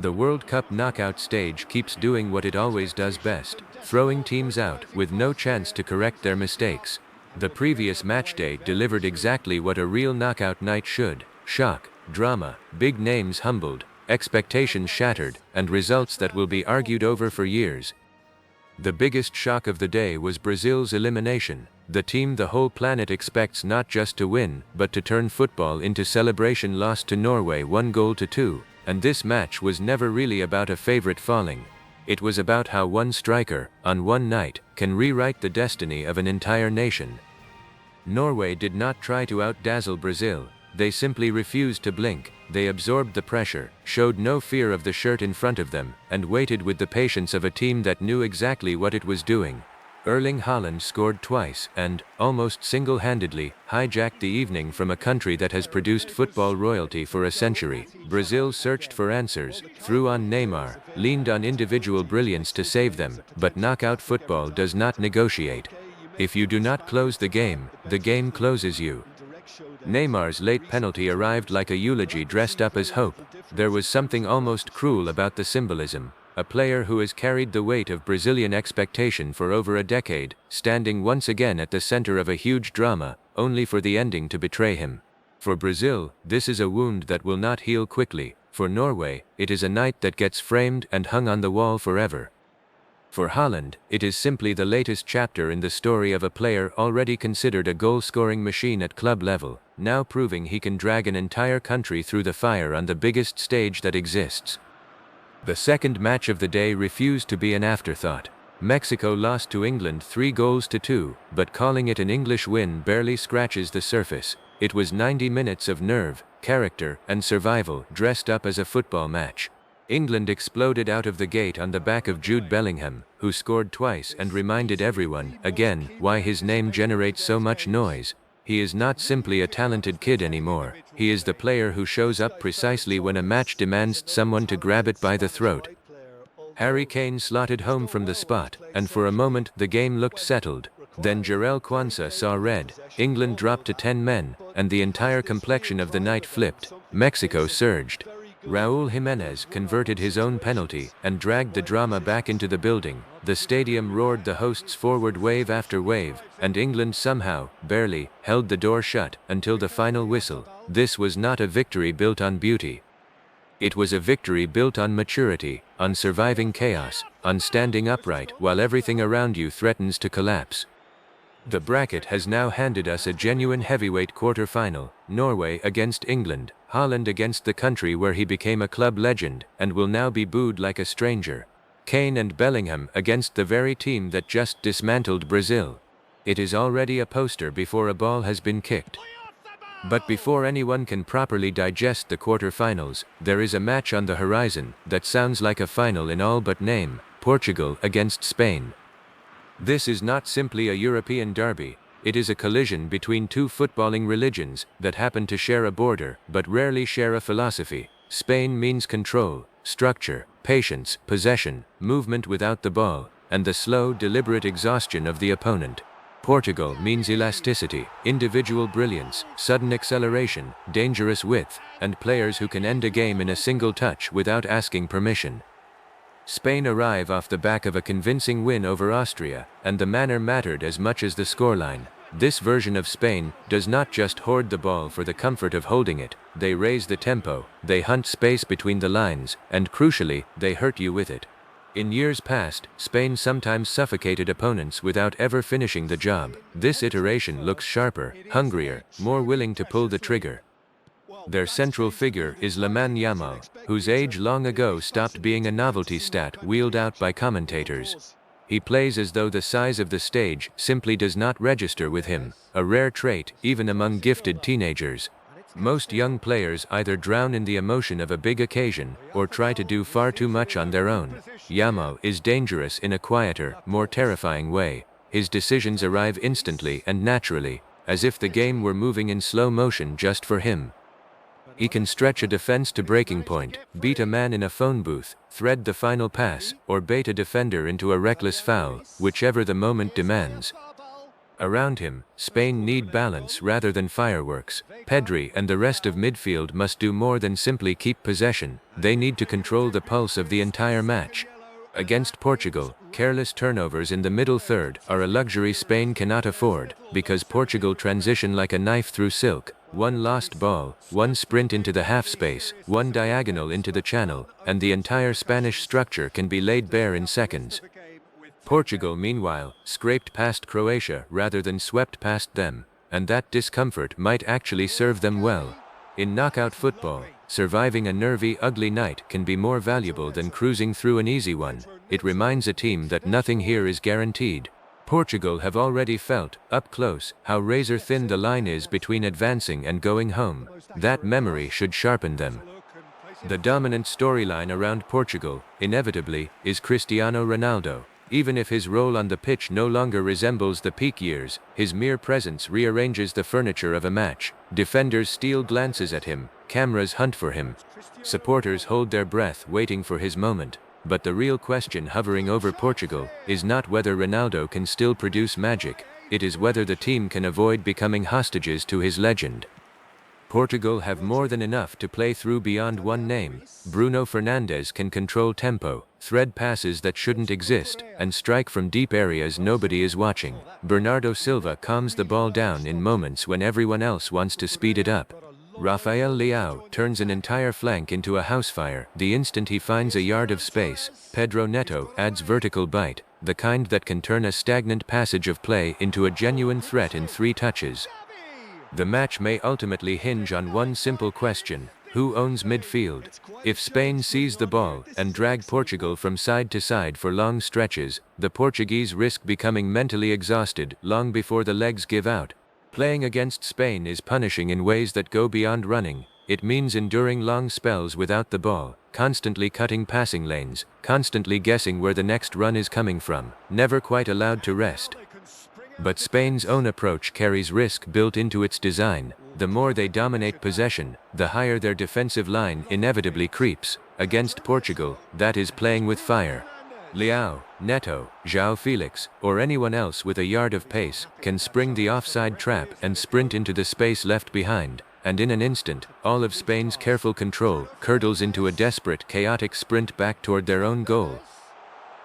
The World Cup knockout stage keeps doing what it always does best, throwing teams out with no chance to correct their mistakes. The previous matchday delivered exactly what a real knockout night should: shock, drama, big names humbled, expectations shattered, and results that will be argued over for years. The biggest shock of the day was Brazil's elimination. The team the whole planet expects not just to win, but to turn football into celebration lost to Norway 1-2, and this match was never really about a favorite falling. It was about how one striker, on one night, can rewrite the destiny of an entire nation. Norway did not try to outdazzle Brazil. They simply refused to blink. They absorbed the pressure, showed no fear of the shirt in front of them, and waited with the patience of a team that knew exactly what it was doing. Erling Haaland scored twice and, almost single-handedly, hijacked the evening from a country that has produced football royalty for a century. Brazil searched for answers, threw on Neymar, leaned on individual brilliance to save them, but knockout football does not negotiate. If you do not close the game closes you. Neymar's late penalty arrived like a eulogy dressed up as hope. There was something almost cruel about the symbolism. A player who has carried the weight of Brazilian expectation for over a decade, standing once again at the center of a huge drama, only for the ending to betray him. For Brazil, this is a wound that will not heal quickly. For Norway, it is a night that gets framed and hung on the wall forever. For Haaland, it is simply the latest chapter in the story of a player already considered a goal-scoring machine at club level, now proving he can drag an entire country through the fire on the biggest stage that exists. The second match of the day refused to be an afterthought. Mexico lost to England 3-2, but calling it an English win barely scratches the surface. It was 90 minutes of nerve, character, and survival dressed up as a football match. England exploded out of the gate on the back of Jude Bellingham, who scored twice and reminded everyone, again, why his name generates so much noise. He is not simply a talented kid anymore. He is the player who shows up precisely when a match demands someone to grab it by the throat. Harry Kane slotted home from the spot, and for a moment the game looked settled. Then Jarell Quansah saw red, England dropped to 10 men, and the entire complexion of the night flipped. Mexico surged. Raúl Jiménez converted his own penalty and dragged the drama back into the building. The stadium roared the hosts forward wave after wave, and England somehow, barely, held the door shut until the final whistle. This was not a victory built on beauty. It was a victory built on maturity, on surviving chaos, on standing upright while everything around you threatens to collapse. The bracket has now handed us a genuine heavyweight quarter-final: Norway against England, Haaland against the country where he became a club legend and will now be booed like a stranger, Kane and Bellingham against the very team that just dismantled Brazil. It is already a poster before a ball has been kicked. But before anyone can properly digest the quarter-finals, there is a match on the horizon that sounds like a final in all but name: Portugal against Spain. This is not simply a European derby. It is a collision between two footballing religions that happen to share a border but rarely share a philosophy. Spain means control, structure, patience, possession, movement without the ball, and the slow, deliberate exhaustion of the opponent. Portugal means elasticity, individual brilliance, sudden acceleration, dangerous width, and players who can end a game in a single touch without asking permission. Spain arrive off the back of a convincing win over Austria, and the manner mattered as much as the scoreline. This version of Spain does not just hoard the ball for the comfort of holding it. They raise the tempo, they hunt space between the lines, and crucially, they hurt you with it. In years past, Spain sometimes suffocated opponents without ever finishing the job. This iteration looks sharper, hungrier, more willing to pull the trigger. Their central figure is Lamine Yamal, whose age long ago stopped being a novelty stat wheeled out by commentators. He plays as though the size of the stage simply does not register with him, a rare trait even among gifted teenagers. Most young players either drown in the emotion of a big occasion or try to do far too much on their own. Yamal is dangerous in a quieter, more terrifying way. His decisions arrive instantly and naturally, as if the game were moving in slow motion just for him. He can stretch a defense to breaking point, beat a man in a phone booth, thread the final pass, or bait a defender into a reckless foul, whichever the moment demands. Around him, Spain need balance rather than fireworks. Pedri and the rest of midfield must do more than simply keep possession. They need to control the pulse of the entire match. Against Portugal, careless turnovers in the middle third are a luxury Spain cannot afford, because Portugal transition like a knife through silk. One lost ball, one sprint into the half space, one diagonal into the channel, and the entire Spanish structure can be laid bare in seconds. Portugal, meanwhile, scraped past Croatia rather than swept past them, and that discomfort might actually serve them well. In knockout football, surviving a nervy, ugly night can be more valuable than cruising through an easy one. It reminds a team that nothing here is guaranteed. Portugal have already felt, up close, how razor-thin the line is between advancing and going home. That memory should sharpen them. The dominant storyline around Portugal, inevitably, is Cristiano Ronaldo. Even if his role on the pitch no longer resembles the peak years, his mere presence rearranges the furniture of a match. Defenders steal glances at him, cameras hunt for him. Supporters hold their breath waiting for his moment. But the real question hovering over Portugal is not whether Ronaldo can still produce magic, it is whether the team can avoid becoming hostages to his legend. Portugal have more than enough to play through beyond one name. Bruno Fernandes can control tempo, thread passes that shouldn't exist, and strike from deep areas nobody is watching. Bernardo Silva calms the ball down in moments when everyone else wants to speed it up. Rafael Leao turns an entire flank into a housefire the instant he finds a yard of space. Pedro Neto adds vertical bite, the kind that can turn a stagnant passage of play into a genuine threat in 3 touches. The match may ultimately hinge on one simple question: who owns midfield? If Spain seize the ball and drag Portugal from side to side for long stretches, the Portuguese risk becoming mentally exhausted long before the legs give out. Playing against Spain is punishing in ways that go beyond running. It means enduring long spells without the ball, constantly cutting passing lanes, constantly guessing where the next run is coming from, never quite allowed to rest. But Spain's own approach carries risk built into its design. The more they dominate possession, the higher their defensive line inevitably creeps. Against Portugal, that is playing with fire. Leao, Neto, João Felix, or anyone else with a yard of pace can spring the offside trap and sprint into the space left behind, and in an instant, all of Spain's careful control curdles into a desperate, chaotic sprint back toward their own goal.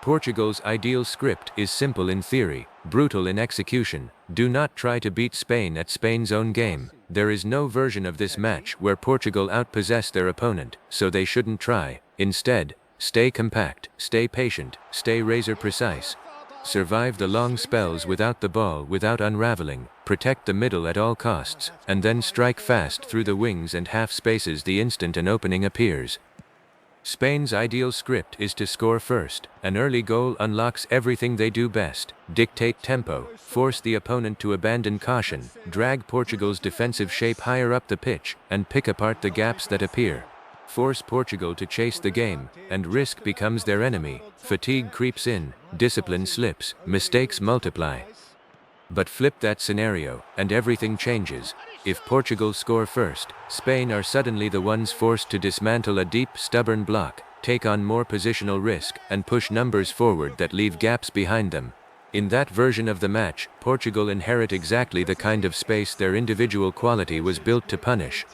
Portugal's ideal script is simple in theory, brutal in execution. Do not try to beat Spain at Spain's own game. There is no version of this match where Portugal outpossess their opponent, so they shouldn't try. Instead, stay compact, stay patient, stay razor precise. Survive the long spells without the ball without unraveling, protect the middle at all costs, and then strike fast through the wings and half spaces the instant an opening appears. Spain's ideal script is to score first. An early goal unlocks everything they do best: dictate tempo, force the opponent to abandon caution, drag Portugal's defensive shape higher up the pitch, and pick apart the gaps that appear. Force Portugal to chase the game, and risk becomes their enemy. Fatigue creeps in, discipline slips, mistakes multiply. But flip that scenario, and everything changes. If Portugal score first, Spain are suddenly the ones forced to dismantle a deep, stubborn block, take on more positional risk, and push numbers forward that leave gaps behind them. In that version of the match, Portugal inherit exactly the kind of space their individual quality was built to punish.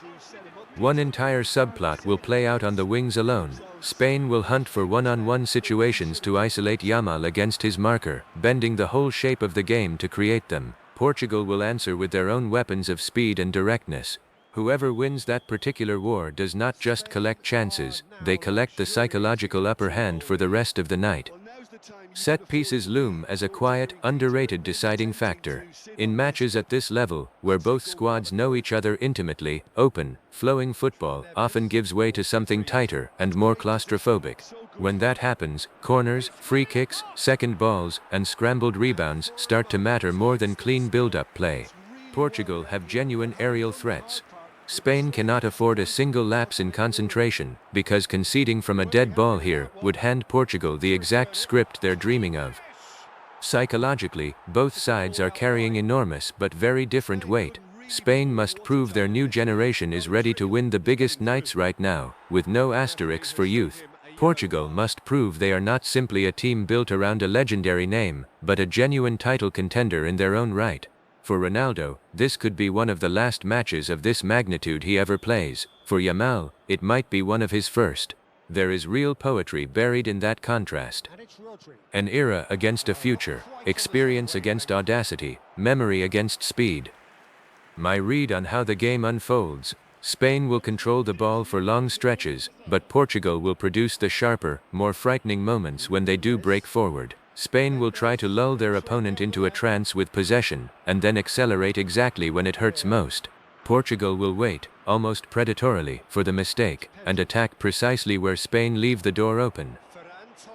One entire subplot will play out on the wings alone. Spain will hunt for one-on-one situations to isolate Yamal against his marker, bending the whole shape of the game to create them. Portugal will answer with their own weapons of speed and directness. Whoever wins that particular war does not just collect chances, they collect the psychological upper hand for the rest of the night. Set pieces loom as a quiet, underrated deciding factor. In matches at this level, where both squads know each other intimately, open, flowing football often gives way to something tighter and more claustrophobic. When that happens, corners, free kicks, second balls, and scrambled rebounds start to matter more than clean build-up play. Portugal have genuine aerial threats. Spain cannot afford a single lapse in concentration, because conceding from a dead ball here would hand Portugal the exact script they're dreaming of. Psychologically, both sides are carrying enormous but very different weight. Spain must prove their new generation is ready to win the biggest nights right now, with no asterisks for youth. Portugal must prove they are not simply a team built around a legendary name, but a genuine title contender in their own right. For Ronaldo, this could be one of the last matches of this magnitude he ever plays. For Yamal, it might be one of his first. There is real poetry buried in that contrast. An era against a future, experience against audacity, memory against speed. My read on how the game unfolds: Spain will control the ball for long stretches, but Portugal will produce the sharper, more frightening moments when they do break forward. Spain will try to lull their opponent into a trance with possession, and then accelerate exactly when it hurts most. Portugal will wait, almost predatorily, for the mistake, and attack precisely where Spain leave the door open.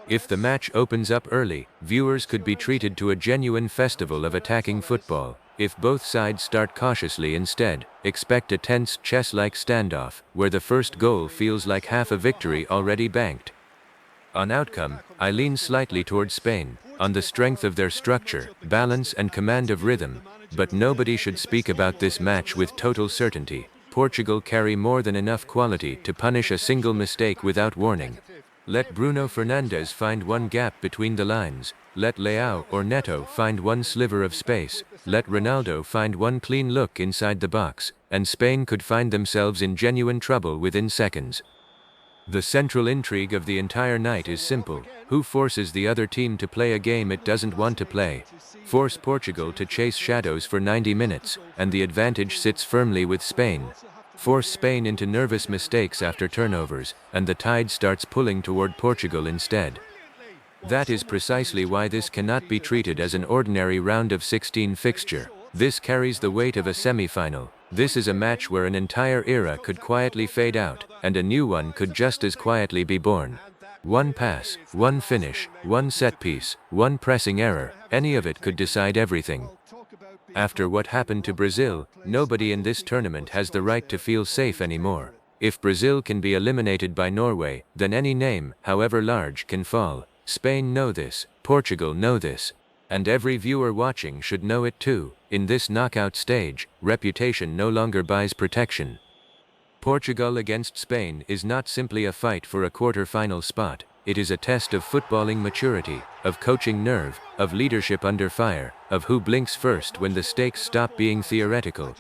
If the match opens up early, viewers could be treated to a genuine festival of attacking football. If both sides start cautiously instead, expect a tense chess-like standoff, where the first goal feels like half a victory already banked. On outcome, I lean slightly towards Spain, on the strength of their structure, balance and command of rhythm. But nobody should speak about this match with total certainty. Portugal carry more than enough quality to punish a single mistake without warning. Let Bruno Fernandes find one gap between the lines. Let Leao or Neto find one sliver of space. Let Ronaldo find one clean look inside the box, and Spain could find themselves in genuine trouble within seconds. The central intrigue of the entire night is simple: who forces the other team to play a game it doesn't want to play? Force Portugal to chase shadows for 90 minutes, and the advantage sits firmly with Spain. Force Spain into nervous mistakes after turnovers, and the tide starts pulling toward Portugal instead. That is precisely why this cannot be treated as an ordinary round of 16 fixture. This carries the weight of a semi-final. This is a match where an entire era could quietly fade out, and a new one could just as quietly be born. One pass, one finish, one set piece, one pressing error, any of it could decide everything. After what happened to Brazil, nobody in this tournament has the right to feel safe anymore. If Brazil can be eliminated by Norway, then any name, however large, can fall. Spain know this, Portugal know this, and every viewer watching should know it too. In this knockout stage, reputation no longer buys protection. Portugal against Spain is not simply a fight for a quarter-final spot. It is a test of footballing maturity, of coaching nerve, of leadership under fire, of who blinks first when the stakes stop being theoretical.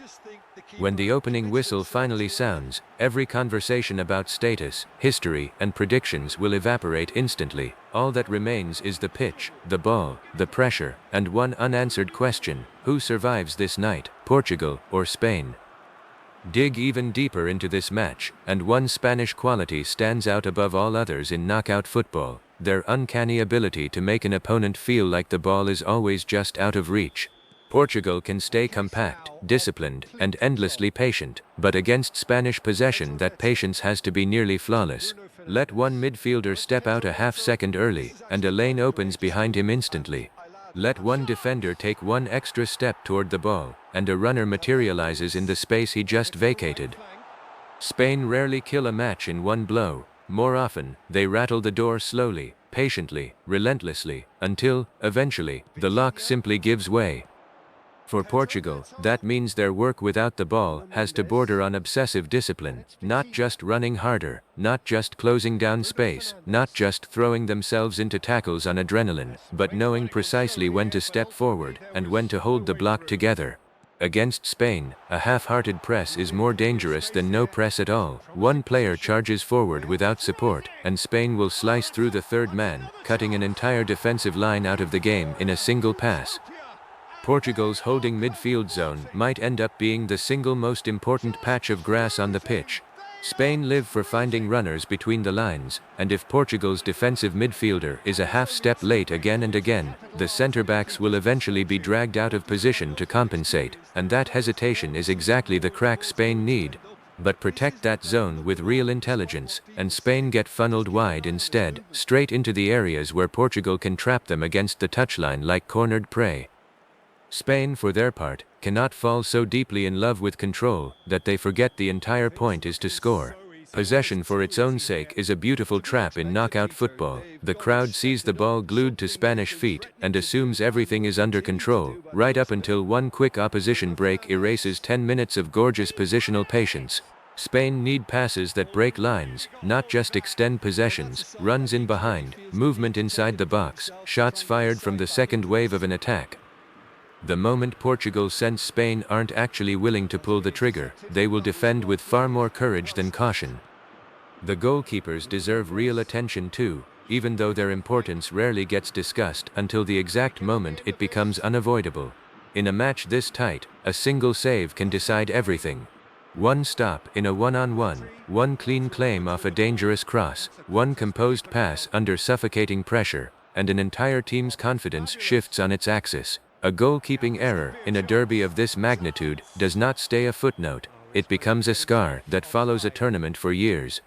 When the opening whistle finally sounds, every conversation about status, history, and predictions will evaporate instantly. All that remains is the pitch, the ball, the pressure, and one unanswered question: who survives this night, Portugal or Spain? Dig even deeper into this match, and one Spanish quality stands out above all others in knockout football: their uncanny ability to make an opponent feel like the ball is always just out of reach. Portugal can stay compact, disciplined, and endlessly patient, but against Spanish possession that patience has to be nearly flawless. Let one midfielder step out a half-second early, and a lane opens behind him instantly. Let one defender take one extra step toward the ball, and a runner materializes in the space he just vacated. Spain rarely kill a match in one blow. More often, they rattle the door slowly, patiently, relentlessly, until, eventually, the lock simply gives way. For Portugal, that means their work without the ball has to border on obsessive discipline, not just running harder, not just closing down space, not just throwing themselves into tackles on adrenaline, but knowing precisely when to step forward and when to hold the block together. Against Spain, a half-hearted press is more dangerous than no press at all. One player charges forward without support, and Spain will slice through the third man, cutting an entire defensive line out of the game in a single pass. Portugal's holding midfield zone might end up being the single most important patch of grass on the pitch. Spain live for finding runners between the lines, and if Portugal's defensive midfielder is a half-step late again and again, the centre-backs will eventually be dragged out of position to compensate, and that hesitation is exactly the crack Spain need. But protect that zone with real intelligence, and Spain get funneled wide instead, straight into the areas where Portugal can trap them against the touchline like cornered prey. Spain, for their part, cannot fall so deeply in love with control that they forget the entire point is to score. Possession for its own sake is a beautiful trap in knockout football. The crowd sees the ball glued to Spanish feet and assumes everything is under control, right up until one quick opposition break erases 10 minutes of gorgeous positional patience. Spain need passes that break lines, not just extend possessions, runs in behind, movement inside the box, shots fired from the second wave of an attack. The moment Portugal sense Spain aren't actually willing to pull the trigger, they will defend with far more courage than caution. The goalkeepers deserve real attention too, even though their importance rarely gets discussed until the exact moment it becomes unavoidable. In a match this tight, a single save can decide everything. One stop in a one-on-one, one clean claim off a dangerous cross, one composed pass under suffocating pressure, and an entire team's confidence shifts on its axis. A goalkeeping error in a derby of this magnitude does not stay a footnote, it becomes a scar that follows a tournament for years.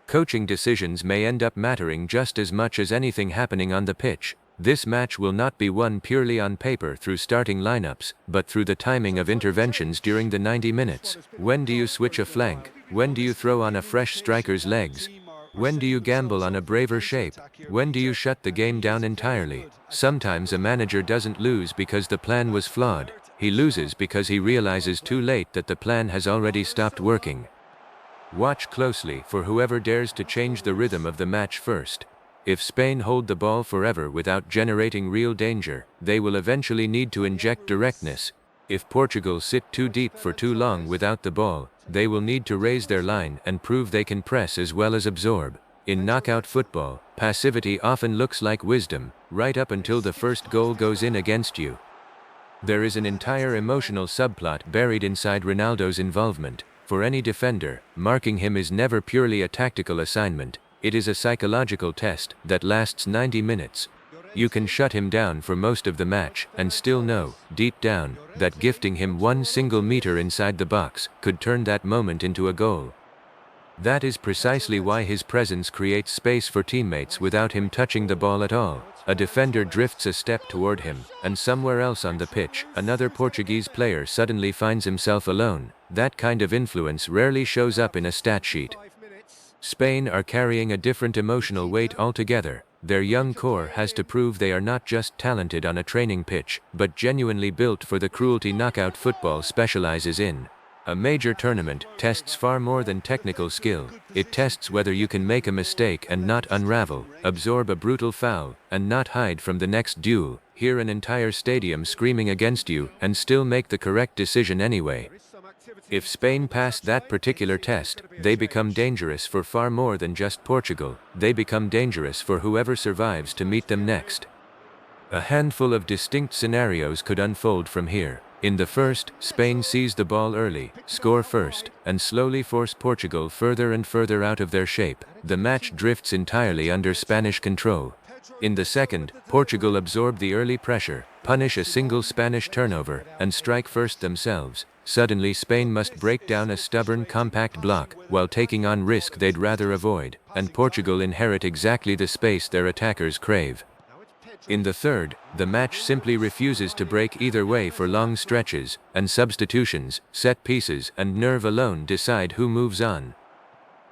Coaching decisions may end up mattering just as much as anything happening on the pitch. This match will not be won purely on paper through starting lineups, but through the timing of interventions during the 90 minutes. When do you switch a flank? When do you throw on a fresh striker's legs? When do you gamble on a braver shape? When do you shut the game down entirely? Sometimes a manager doesn't lose because the plan was flawed. He loses because he realizes too late that the plan has already stopped working. Watch closely for whoever dares to change the rhythm of the match first. If Spain hold the ball forever without generating real danger, they will eventually need to inject directness. If Portugal sit too deep for too long without the ball, they will need to raise their line and prove they can press as well as absorb. In knockout football, passivity often looks like wisdom, right up until the first goal goes in against you. There is an entire emotional subplot buried inside Ronaldo's involvement. For any defender, marking him is never purely a tactical assignment. It is a psychological test that lasts 90 minutes. You can shut him down for most of the match and still know, deep down, that gifting him one single meter inside the box could turn that moment into a goal. That is precisely why his presence creates space for teammates without him touching the ball at all. A defender drifts a step toward him, and somewhere else on the pitch, another Portuguese player suddenly finds himself alone. That kind of influence rarely shows up in a stat sheet. Spain are carrying a different emotional weight altogether. Their young core has to prove they are not just talented on a training pitch, but genuinely built for the cruelty knockout football specializes in. A major tournament tests far more than technical skill. It tests whether you can make a mistake and not unravel, absorb a brutal foul, and not hide from the next duel, hear an entire stadium screaming against you, and still make the correct decision anyway. If Spain pass that particular test, they become dangerous for far more than just Portugal. They become dangerous for whoever survives to meet them next. A handful of distinct scenarios could unfold from here. In the first, Spain seize the ball early, score first, and slowly force Portugal further and further out of their shape. The match drifts entirely under Spanish control. In the second, Portugal absorb the early pressure, punish a single Spanish turnover, and strike first themselves. Suddenly Spain must break down a stubborn, compact block, while taking on risk they'd rather avoid, and Portugal inherit exactly the space their attackers crave. In the third, the match simply refuses to break either way for long stretches, and substitutions, set pieces, and nerve alone decide who moves on.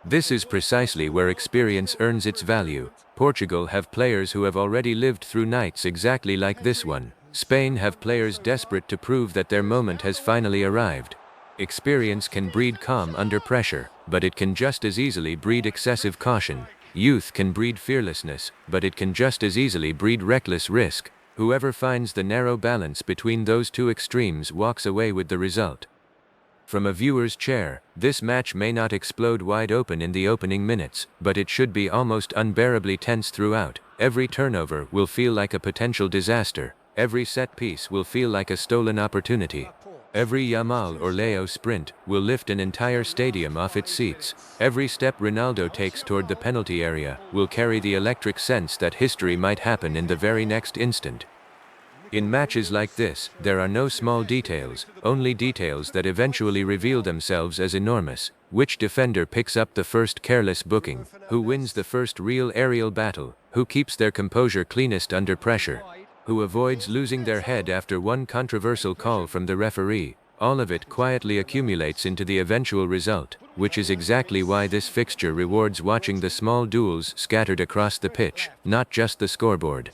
This is precisely where experience earns its value. Portugal have players who have already lived through nights exactly like this one. Spain have players desperate to prove that their moment has finally arrived. Experience can breed calm under pressure, but it can just as easily breed excessive caution. Youth can breed fearlessness, but it can just as easily breed reckless risk. Whoever finds the narrow balance between those two extremes walks away with the result. From a viewer's chair, this match may not explode wide open in the opening minutes, but it should be almost unbearably tense throughout. Every turnover will feel like a potential disaster. Every set piece will feel like a stolen opportunity. Every Yamal or Leo sprint will lift an entire stadium off its seats. Every step Ronaldo takes toward the penalty area will carry the electric sense that history might happen in the very next instant. In matches like this, there are no small details, only details that eventually reveal themselves as enormous. Which defender picks up the first careless booking? Who wins the first real aerial battle? Who keeps their composure cleanest under pressure? Who avoids losing their head after one controversial call from the referee? All of it quietly accumulates into the eventual result, which is exactly why this fixture rewards watching the small duels scattered across the pitch, not just the scoreboard.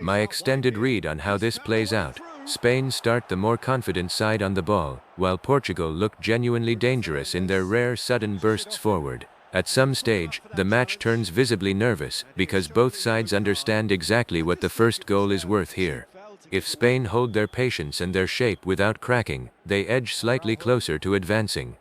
My extended read on how this plays out. Spain start the more confident side on the ball, while Portugal look genuinely dangerous in their rare sudden bursts forward. At some stage, the match turns visibly nervous, because both sides understand exactly what the first goal is worth here. If Spain hold their patience and their shape without cracking, they edge slightly closer to advancing.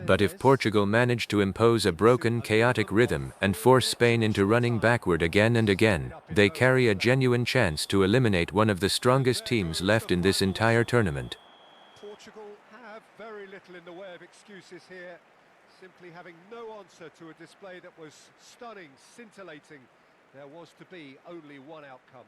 But if Portugal manage to impose a broken, chaotic rhythm and force Spain into running backward again and again, they carry a genuine chance to eliminate one of the strongest teams left in this entire tournament. Portugal have very little in the way of excuses here, simply having no answer to a display that was stunning, scintillating. There was to be only one outcome.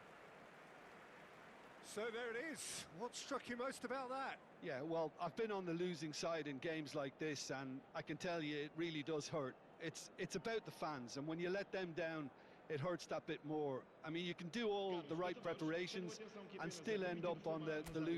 So there it is. What struck you most about that? Yeah, well, I've been on the losing side in games like this, and I can tell you it really does hurt. It's about the fans, and when you let them down, it hurts that bit more. I mean, you can do all the right preparations and still end up on the losing